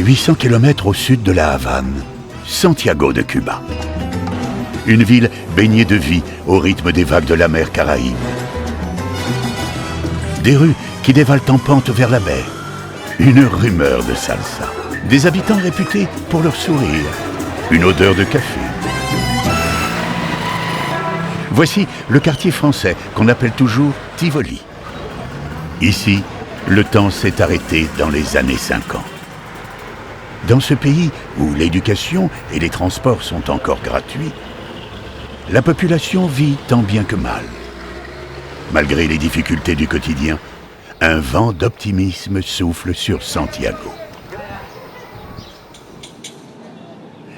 800 km au sud de la Havane, Santiago de Cuba. Une ville baignée de vie au rythme des vagues de la mer Caraïbe. Des rues qui dévalent en pente vers la baie. Une rumeur de salsa. Des habitants réputés pour leur sourire. Une odeur de café. Voici le quartier français qu'on appelle toujours Tivoli. Ici, le temps s'est arrêté dans les années 50. Dans ce pays où l'éducation et les transports sont encore gratuits, la population vit tant bien que mal. Malgré les difficultés du quotidien, un vent d'optimisme souffle sur Santiago.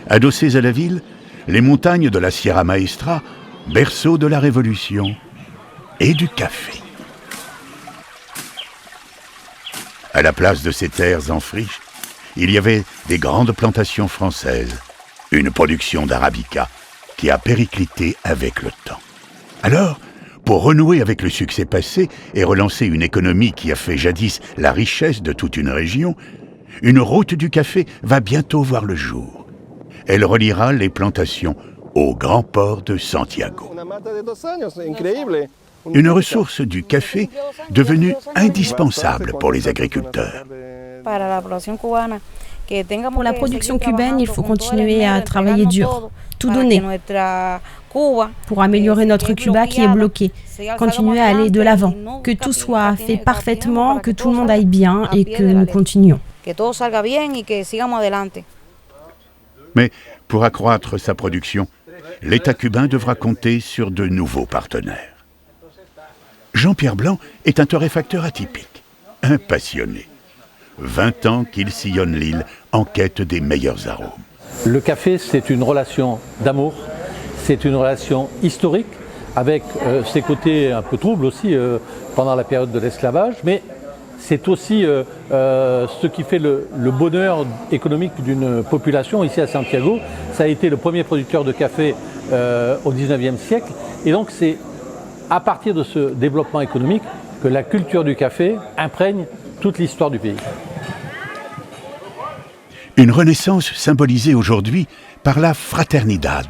Adossées à la ville, les montagnes de la Sierra Maestra, berceau de la Révolution et du café. À la place de ces terres en friche, il y avait des grandes plantations françaises, une production d'arabica qui a périclité avec le temps. Alors, pour renouer avec le succès passé et relancer une économie qui a fait jadis la richesse de toute une région, une route du café va bientôt voir le jour. Elle reliera les plantations au grand port de Santiago. Une ressource du café devenue indispensable pour les agriculteurs. Pour la production cubaine, il faut continuer à travailler dur, tout donner pour améliorer notre Cuba qui est bloqué, continuer à aller de l'avant, que tout soit fait parfaitement, que tout le monde aille bien et que nous continuions. Mais pour accroître sa production, l'État cubain devra compter sur de nouveaux partenaires. Jean-Pierre Blanc est un torréfacteur atypique, un passionné. 20 ans qu'il sillonne l'île en quête des meilleurs arômes. Le café, c'est une relation d'amour, c'est une relation historique, avec ses côtés un peu troubles aussi pendant la période de l'esclavage, mais c'est aussi ce qui fait le bonheur économique d'une population. Ici à Santiago, ça a été le premier producteur de café au 19e siècle, et donc c'est à partir de ce développement économique que la culture du café imprègne toute l'histoire du pays. Une renaissance symbolisée aujourd'hui par la Fraternidad.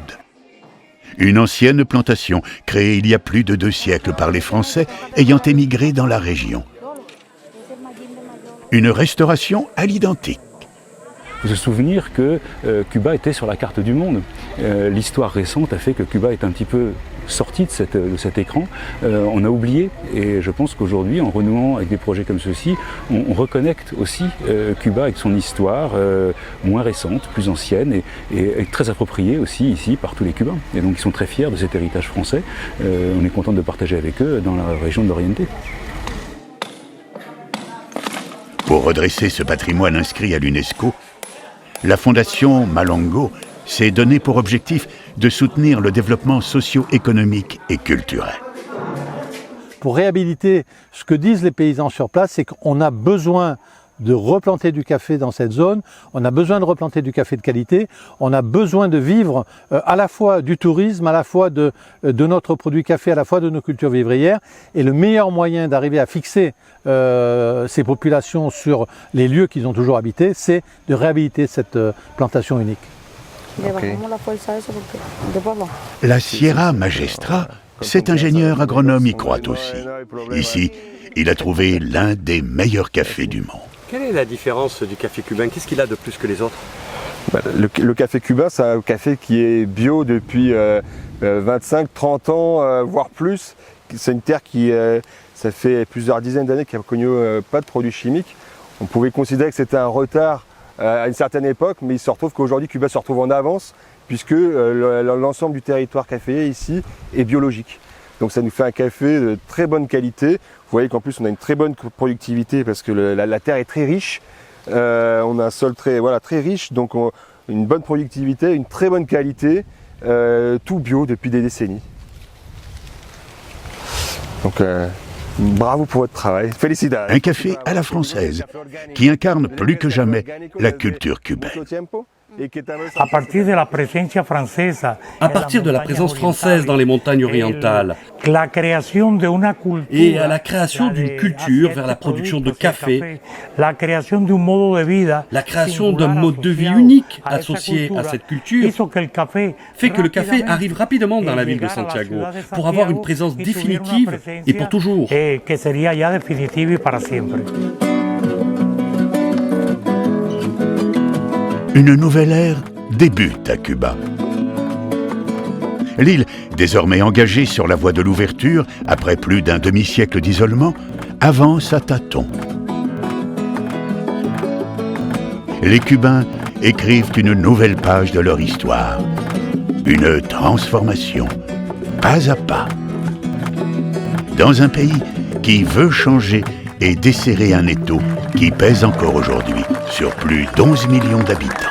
Une ancienne plantation créée il y a plus de 2 siècles par les Français ayant émigré dans la région. Une restauration à l'identique. Se souvenir que Cuba était sur la carte du monde. L'histoire récente a fait que Cuba est un petit peu sorti de cet écran. On a oublié, et je pense qu'aujourd'hui, en renouant avec des projets comme ceux-ci, on reconnecte aussi Cuba avec son histoire moins récente, plus ancienne et très appropriée aussi ici par tous les Cubains. Et donc ils sont très fiers de cet héritage français. On est content de partager avec eux dans la région de l'Oriente. Pour redresser ce patrimoine inscrit à l'UNESCO, la Fondation Malongo s'est donné pour objectif de soutenir le développement socio-économique et culturel. Pour réhabiliter ce que disent les paysans sur place, c'est qu'on a besoin de replanter du café dans cette zone, on a besoin de replanter du café de qualité, on a besoin de vivre à la fois du tourisme, à la fois de notre produit café, à la fois de nos cultures vivrières. Et le meilleur moyen d'arriver à fixer ces populations sur les lieux qu'ils ont toujours habités, c'est de réhabiliter cette plantation unique. Okay. La Sierra Maestra, cet ingénieur agronome y croit aussi. Ici, il a trouvé l'un des meilleurs cafés du monde. Quelle est la différence du café cubain? Qu'est-ce qu'il a de plus que les autres? Le café cubain, c'est un café qui est bio depuis 25-30 ans, voire plus. C'est une terre qui, ça fait plusieurs dizaines d'années qu'elle n'a connu pas de produits chimiques. On pouvait considérer que c'était un retard à une certaine époque, mais il se retrouve qu'aujourd'hui Cuba se retrouve en avance, puisque l'ensemble du territoire caféier ici est biologique. Donc ça nous fait un café de très bonne qualité. Vous voyez qu'en plus on a une très bonne productivité parce que la terre est très riche. On a un sol très riche, donc une bonne productivité, une très bonne qualité, tout bio depuis des décennies. Donc bravo pour votre travail, félicitations. Un café à la française qui incarne plus que jamais la culture cubaine. À partir de la présence française dans les montagnes orientales et à la création d'une culture vers la production de café, la création d'un mode de vie unique associé à cette culture, fait que le café arrive rapidement dans la ville de Santiago pour avoir une présence définitive et pour toujours. Une nouvelle ère débute à Cuba. L'île, désormais engagée sur la voie de l'ouverture, après plus d'un demi-siècle d'isolement, avance à tâtons. Les Cubains écrivent une nouvelle page de leur histoire. Une transformation, pas à pas. Dans un pays qui veut changer et desserrer un étau qui pèse encore aujourd'hui sur plus d'11 millions d'habitants.